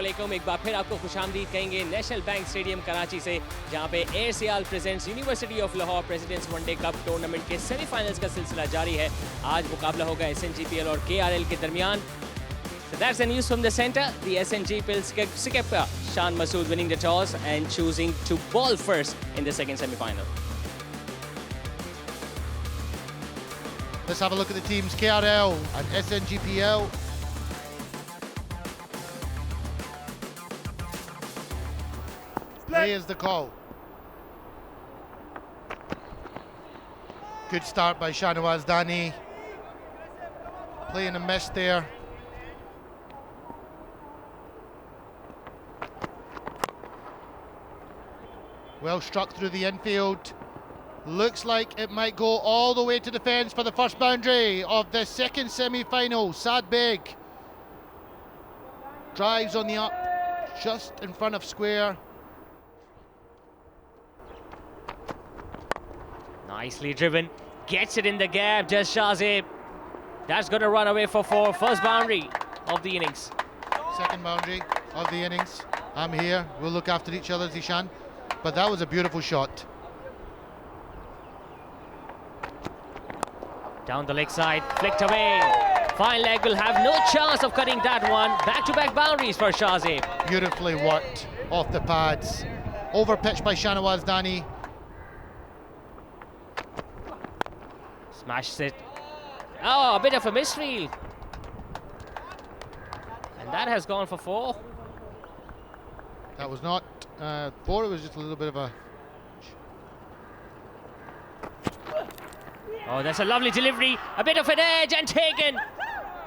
अस्सलामुअलैकुम। एक बार फिर आपको खुशामदीद कहेंगे नेशनल बैंक स्टेडियम कराची से, जहां पे air Sial presents university of Lahore presidents one day cup tournament के सेमीफाइनल्स का सिलसिला जारी है। आज मुकाबला होगा SNGPL और KRL के दरमियान। So that's the news from the center. The SNGPL skipper Shan Masood winning the toss and choosing to ball first in the second semi-final. Let's have a look at the teams, KRL and SNGPL. Play is the call. Good start by Shahnawaz Dani. Playing a miss there. Well struck through the infield. Looks like it might go all the way to the fence for the first boundary of the second semi-final. Saad Beg drives on the up, just in front of square. Nicely driven, gets it in the gap, just Shahzeb. That's going to run away for four. First boundary of the innings. Second boundary of the innings. I'm here, we'll look after each other, Zishan. But that was a beautiful shot. Down the leg side, flicked away. Fine leg will have no chance of cutting that one. Back-to-back boundaries for Shahzeb. Beautifully worked off the pads. Over pitch by Shahnawaz Dani. Smashes it. Oh, a bit of a misfield. And that has gone for four. That was not four, it was just a little bit of a... Oh, that's a lovely delivery. A bit of an edge and taken.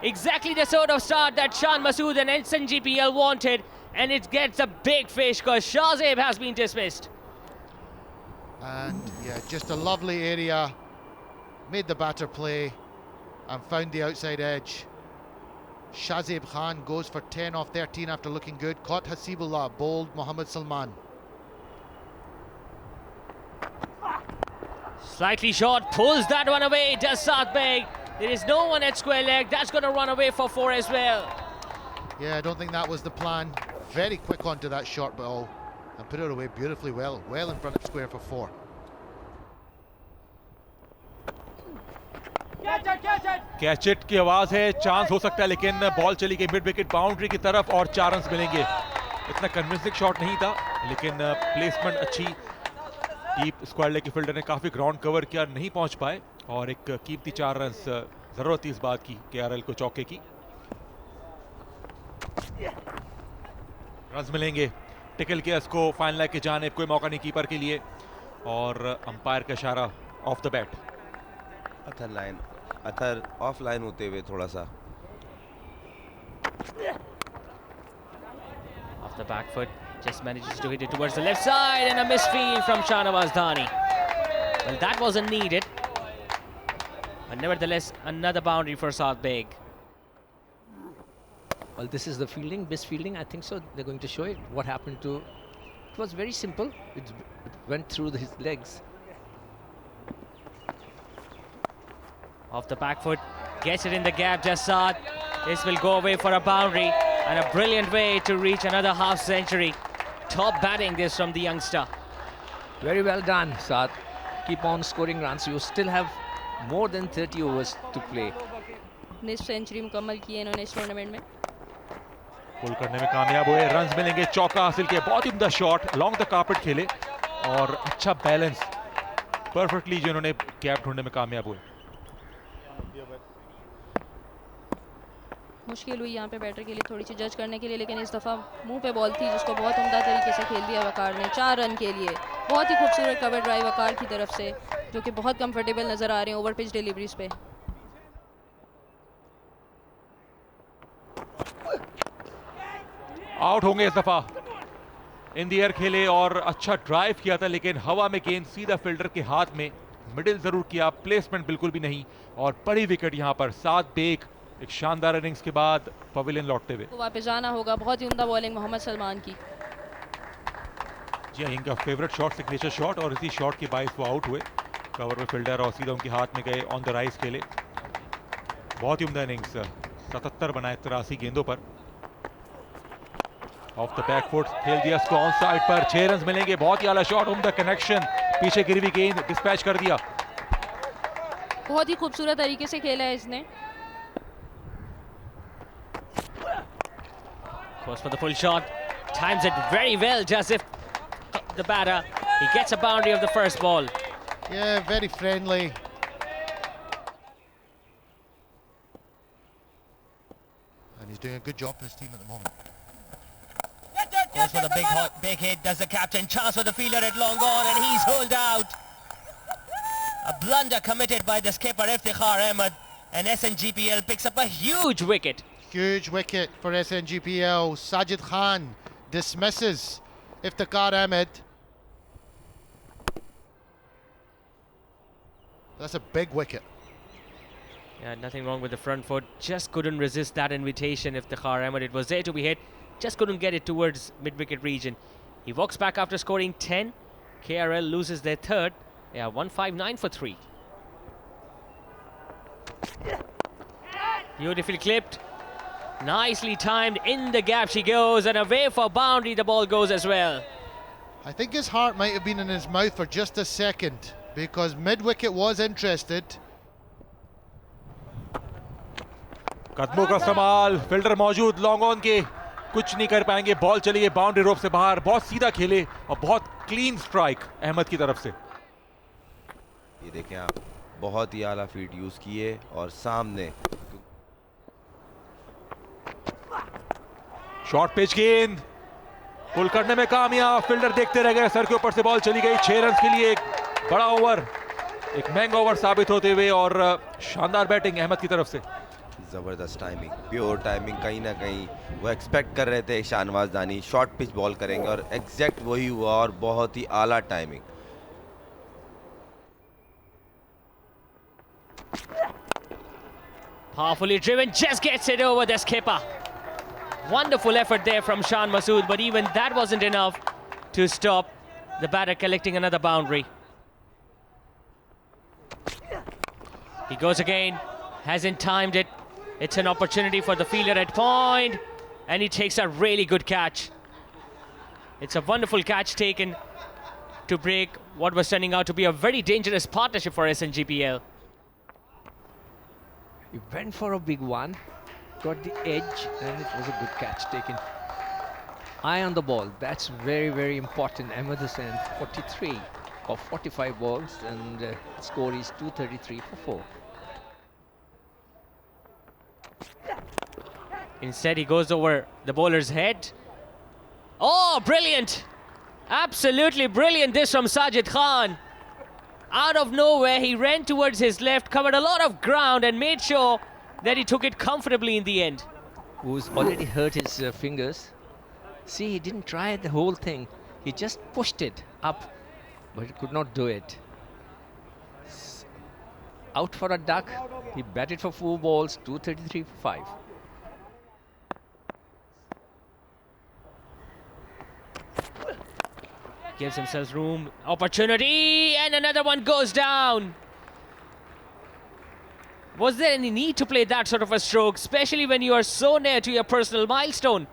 Exactly the sort of start that Shan Masood and SNGPL wanted. And it gets a big fish because Shahzeb has been dismissed. And yeah, just a lovely area. Made the batter play and found the outside edge. Shahzeb Khan goes for 10 off 13 after looking good. Caught Hasibullah, bowled Mohammad Salman. Slightly short, pulls that one away, does Saad Beg. There is no one at square leg, that's going to run away for four as well. Yeah, I don't think that was the plan. Very quick onto that short ball and put it away beautifully well. Well in front of square for four. Catch it की आवाज है, chance हो सकता है, लेकिन ball चली गई mid wicket boundary की तरफ और 4 रन्स मिलेंगे। इतना कन्विंसिंग शॉट नहीं था, लेकिन प्लेसमेंट अच्छी। डीप स्क्वायर लेग की फील्डर ने काफी ग्राउंड कवर किया, नहीं पहुंच पाए और एक कीमती 4 रन्स जरूरत थी इस बात की KRL को चौके की। रन्स मिलेंगे, टिकल किया इसको फाइनल लेग की जानिब, कोई मौका नहीं कीपर के लिए और अंपायर का इशारा off the bat. Athar off line होते हुए थोड़ा सा। Off the back foot, just manages to hit it towards the left side and a misfield from Shahnawaz Dani. Well, that wasn't needed. But nevertheless, another boundary for Saad Beg. Well, this is the fielding, misfielding, I think so. They're going to show it. What happened to... It was very simple. It went through his legs. Off the back foot, gets it in the gap, just Saad. This will go away for a boundary and a brilliant way to reach another half century. Top batting this from the youngster. Very well done, Saad. Keep on scoring runs. You still have more than 30 overs to play. निस्फ century मुकम्मल की है इन्होंने इस tournament में। पुल करने में कामयाब हुए, रन्स मिलेंगे, चौका हासिल किया, बहुत ही उम्दा शॉट, लॉन्ग द कार्पेट खेले और अच्छा बैलेंस परफेक्टली जो इन्होंने कैप ढूंढने में कामयाब हुए। मुश्किल हुई यहाँ पे बैटर के लिए थोड़ी सी जज करने के लिए, लेकिन इस दफ़ा मुंह पे बॉल थी जिसको बहुत उम्दा तरीके से खेल दिया वकार ने 4 रन के लिए। बहुत ही खूबसूरत कवर ड्राइव वकार की तरफ से, जो कि बहुत कंफर्टेबल नज़र आ रहे हैं ओवर पिच डिलीवरीज पे। आउट होंगे इस दफा। इन द एयर खेले और अच्छा ड्राइव किया था, लेकिन हवा में गेंद सीधा फील्डर के हाथ में, मिडिल जरूर किया, प्लेसमेंट बिल्कुल भी नहीं और बड़ी विकेट यहाँ पर। साद बेग एक शानदार इनिंग्स के बाद पवेलियन लौटते हुए। तो वापस जाना होगा, बहुत ही उम्दा बॉलिंग मोहम्मद सलमान की। जी हाँ, इनका फेवरेट शॉट, सिग्नेचर शॉट, और इसी शॉट की बाइस वो आउट हुए। कवर में फील्डर और सीधा उनके हाथ में गए, ऑन द राइज खेले। बहुत ही उम्दा इनिंग्स, 77 बनाए 83 गेंदों पर। ऑफ द बैक फुट खेल दिया इसको ऑन साइड पर, 6 रन मिलेंगे। बहुत ही आला शॉट, उम्दा कनेक्शन, पीछे गिरी हुई गेंद डिस्पैच कर दिया। बहुत ही खूबसूरत तरीके से खेला है इसने। Goes for the full shot, times it very well, Joseph, the batter. He gets a boundary of the first ball. Yeah, very friendly. And he's doing a good job for his team at the moment. Goes for the big hit, does the captain, chance for the fielder at long on, and he's holed out. A blunder committed by the skipper Iftikhar Ahmed, and SNGPL picks up a huge wicket. Huge wicket for SNGPL. Sajid Khan dismisses Iftikhar Ahmed. That's a big wicket. Yeah, nothing wrong with the front foot. Just couldn't resist that invitation. Iftikhar Ahmed, it was there to be hit. Just couldn't get it towards mid-wicket region. He walks back after scoring 10. KRL loses their third. Yeah, 159 for 3. Beautifully clipped. Nicely timed. In the gap she goes, and away for boundary the ball goes as well. I think his heart might have been in his mouth for just a second because mid-wicket was interested. कदमों का इस्तेमाल, fielder मौजूद, long on के कुछ नहीं कर पाएंगे। Ball चली गई बाउंड्री रोप से बाहर। बहुत सीधा खेले और बहुत क्लीन स्ट्राइक अहमद की तरफ से। ये देखें आप, बहुत ही आला फीट यूज किए और सामने शॉर्ट पिच गेंद पुल करने में कामयाब, फील्डर देखते रह गए, सर के ऊपर से बॉल चली गई। 6 रन के लिए एक बड़ा ओवर, एक महंगा ओवर साबित होते हुए, और शानदार बैटिंग अहमद की तरफ से। ज़बरदस्त टाइमिंग, प्योर टाइमिंग। कहीं ना कहीं वो एक्सपेक्ट कर रहे थे शाहनवाज दानी शॉर्ट पिच बॉल करेंगे और एग्जैक्ट वही हुआ, और बहुत ही आला timing. Powerfully driven, just gets it over the skipper. Wonderful effort there from Shan Masood, but even that wasn't enough to stop the batter collecting another boundary. He goes again, hasn't timed it. It's an opportunity for the fielder at point, and he takes a really good catch. It's a wonderful catch taken to break what was turning out to be a very dangerous partnership for SNGPL. He went for a big one, got the edge, and it was a good catch taken. Eye on the ball, that's very, very important. Ahmed Hussain, 43 of 45 balls, and score is 233 for 4. Instead, he goes over the bowler's head. Oh, brilliant! Absolutely brilliant this from Sajid Khan. Out of nowhere, he ran towards his left, covered a lot of ground, and made sure that he took it comfortably in the end. Who's already hurt his fingers. See, he didn't try the whole thing. He just pushed it up, but he could not do it. Out for a duck. He batted for 4 balls, 233 for 5. Gives himself room, opportunity, and another one goes down. Was there any need to play that sort of a stroke, especially when you are so near to your personal milestone?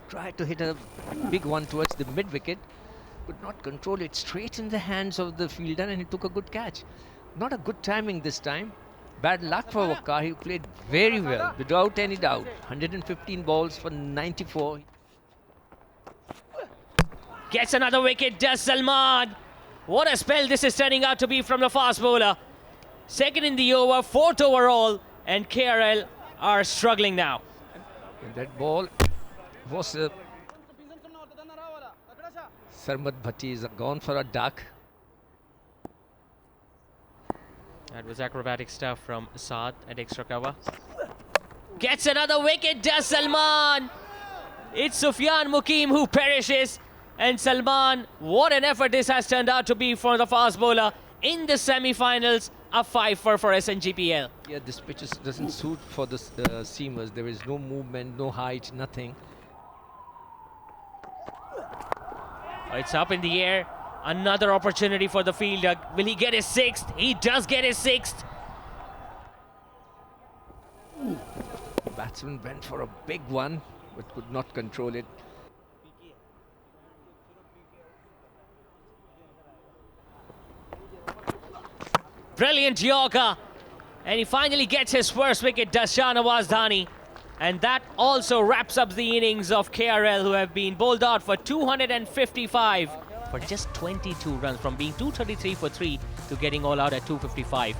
Tried to hit a big one towards the mid-wicket, could not control it, straight in the hands of the fielder, and he took a good catch. Not a good timing this time. Bad luck for Waqar. He played very well, without any doubt. 115 balls for 94. Gets another wicket, does Salman. What a spell this is turning out to be from the fast bowler. Second in the over, 4th overall, and KRL are struggling now. And that ball was Sarmad Bhatti is gone for a duck. That was acrobatic stuff from Saad at extra cover. Gets another wicket, does Salman. It's Sufyan Mukim who perishes. And Salman, what an effort this has turned out to be for the fast bowler in the semi-finals. A 5 for SNGPL. Yeah, this pitch doesn't suit for the seamers. There is no movement, no height, nothing. It's up in the air. Another opportunity for the fielder. Will he get his 6th? He does get his 6th. The batsman went for a big one, but could not control it. Brilliant Yorker. And he finally gets his first wicket, does Shahnawaz Dhani. And that also wraps up the innings of KRL, who have been bowled out for 255 for just 22 runs, from being 233 for 3 to getting all out at 255.